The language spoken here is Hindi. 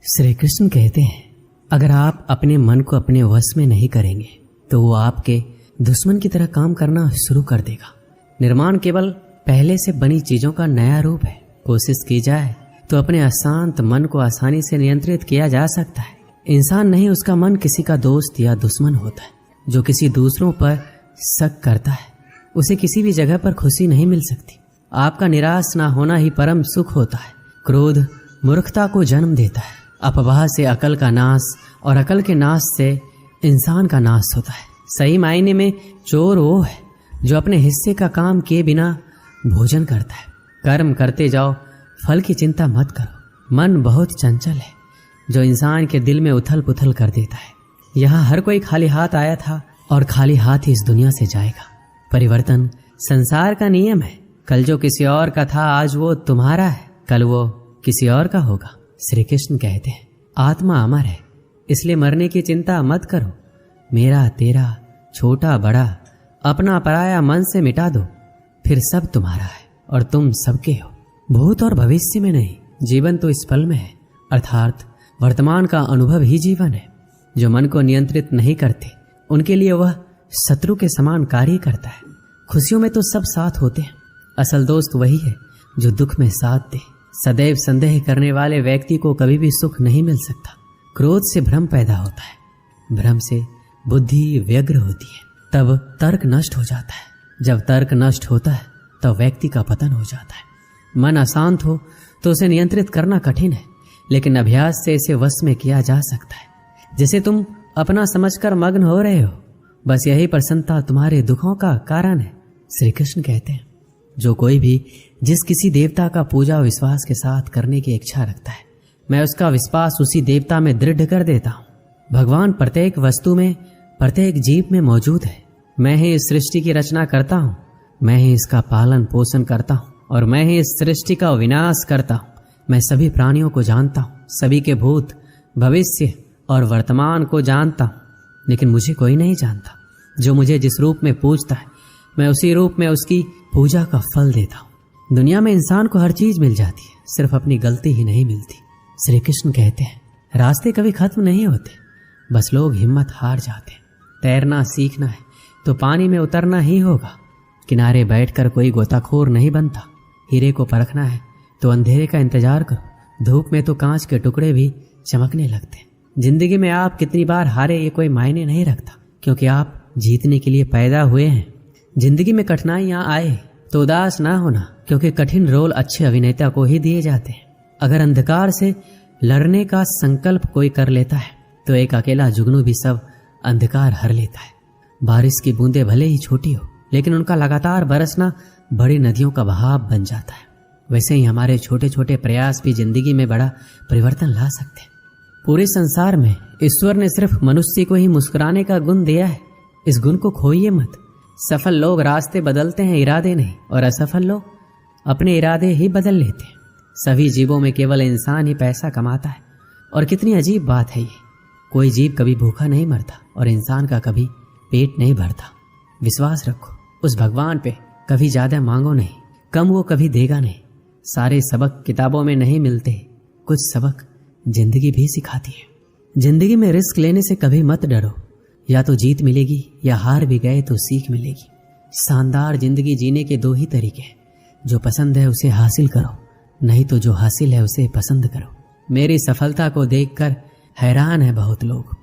श्री कृष्ण कहते हैं, अगर आप अपने मन को अपने वश में नहीं करेंगे तो वो आपके दुश्मन की तरह काम करना शुरू कर देगा। निर्माण केवल पहले से बनी चीजों का नया रूप है। कोशिश की जाए तो अपने अशांत मन को आसानी से नियंत्रित किया जा सकता है। इंसान नहीं, उसका मन किसी का दोस्त या दुश्मन होता है। जो किसी दूसरों पर शक करता है उसे किसी भी जगह पर खुशी नहीं मिल सकती। आपका निराश ना होना ही परम सुख होता है। क्रोध मूर्खता को जन्म देता है। अपवाह से अकल का नाश और अकल के नाश से इंसान का नाश होता है। सही मायने में चोर वो है जो अपने हिस्से का काम किए बिना भोजन करता है। कर्म करते जाओ, फल की चिंता मत करो। मन बहुत चंचल है जो इंसान के दिल में उथल पुथल कर देता है। यहाँ हर कोई खाली हाथ आया था और खाली हाथ ही इस दुनिया से जाएगा। परिवर्तन संसार का नियम है। कल जो किसी और का था आज वो तुम्हारा है, कल वो किसी और का होगा। श्री कृष्ण कहते हैं, आत्मा अमर है, इसलिए मरने की चिंता मत करो। मेरा तेरा छोटा बड़ा अपना पराया मन से मिटा दो, फिर सब तुम्हारा है और तुम सबके हो। भूत और भविष्य में नहीं, जीवन तो इस पल में है, अर्थात वर्तमान का अनुभव ही जीवन है। जो मन को नियंत्रित नहीं करते उनके लिए वह शत्रु के समान कार्य करता है। खुशियों में तो सब साथ होते हैं, असल दोस्त वही है जो दुख में साथ दे। सदैव संदेह करने वाले व्यक्ति को कभी भी सुख नहीं मिल सकता। क्रोध से भ्रम पैदा होता है, भ्रम से बुद्धि व्यग्र होती है, तब तर्क नष्ट हो जाता है। जब तर्क नष्ट होता है तब व्यक्ति का पतन हो जाता है। मन अशांत हो तो उसे नियंत्रित करना कठिन है, लेकिन अभ्यास से इसे वश में किया जा सकता है। जिसे तुम अपना समझकर मग्न हो रहे हो, बस यही प्रसन्नता तुम्हारे दुखों का कारण है। श्री कृष्ण कहते हैं, जो कोई भी जिस किसी देवता का पूजा विश्वास के साथ करने की इच्छा रखता है, मैं उसका विश्वास उसी देवता में दृढ़ कर देता हूँ। भगवान प्रत्येक वस्तु में, प्रत्येक जीव में मौजूद है। मैं ही इस सृष्टि की रचना करता हूँ, मैं ही इसका पालन पोषण करता हूँ और मैं ही इस सृष्टि का विनाश करता हूँ। मैं सभी प्राणियों को जानता हूँ, सभी के भूत भविष्य और वर्तमान को जानता हूँ, लेकिन मुझे कोई नहीं जानता। जो मुझे जिस रूप में पूजता है मैं उसी रूप में उसकी पूजा का फल देता हूँ। दुनिया में इंसान को हर चीज मिल जाती है, सिर्फ अपनी गलती ही नहीं मिलती। श्री कृष्ण कहते हैं, रास्ते कभी खत्म नहीं होते, बस लोग हिम्मत हार जाते हैं। तैरना सीखना है तो पानी में उतरना ही होगा। किनारे बैठकर कोई गोताखोर नहीं बनता। हीरे को परखना है तो अंधेरे का इंतजार करो। धूप में तो कांच के टुकड़े भी चमकने लगते हैं। जिंदगी में आप कितनी बार हारे ये कोई मायने नहीं रखता, क्योंकि आप जीतने के लिए पैदा हुए हैं। जिंदगी में कठिनाइयां आए तो उदास ना होना, क्योंकि कठिन रोल अच्छे अभिनेता को ही दिए जाते हैं। अगर अंधकार से लड़ने का संकल्प कोई कर लेता है तो एक अकेला जुगनू भी सब अंधकार हर लेता है। बारिश की बूंदें भले ही छोटी हो, लेकिन उनका लगातार बरसना बड़ी नदियों का बहाव बन जाता है। वैसे ही हमारे छोटे छोटे प्रयास भी जिंदगी में बड़ा परिवर्तन ला सकते हैं। पूरे संसार में ईश्वर ने सिर्फ मनुष्य को ही मुस्कुराने का गुण दिया है। इस गुण को खोइए मत। सफल लोग रास्ते बदलते हैं, इरादे नहीं, और असफल लोग अपने इरादे ही बदल लेते हैं। सभी जीवों में केवल इंसान ही पैसा कमाता है। और कितनी अजीब बात है ये, कोई जीव कभी भूखा नहीं मरता और इंसान का कभी पेट नहीं भरता। विश्वास रखो उस भगवान पे, कभी ज्यादा मांगो नहीं, कम वो कभी देगा नहीं। सारे सबक किताबों में नहीं मिलते, कुछ सबक जिंदगी भी सिखाती है। जिंदगी में रिस्क लेने से कभी मत डरो, या तो जीत मिलेगी या हार भी गए तो सीख मिलेगी। शानदार जिंदगी जीने के दो ही तरीके हैं, जो पसंद है उसे हासिल करो, नहीं तो जो हासिल है उसे पसंद करो। मेरी सफलता को देखकर हैरान है बहुत लोग।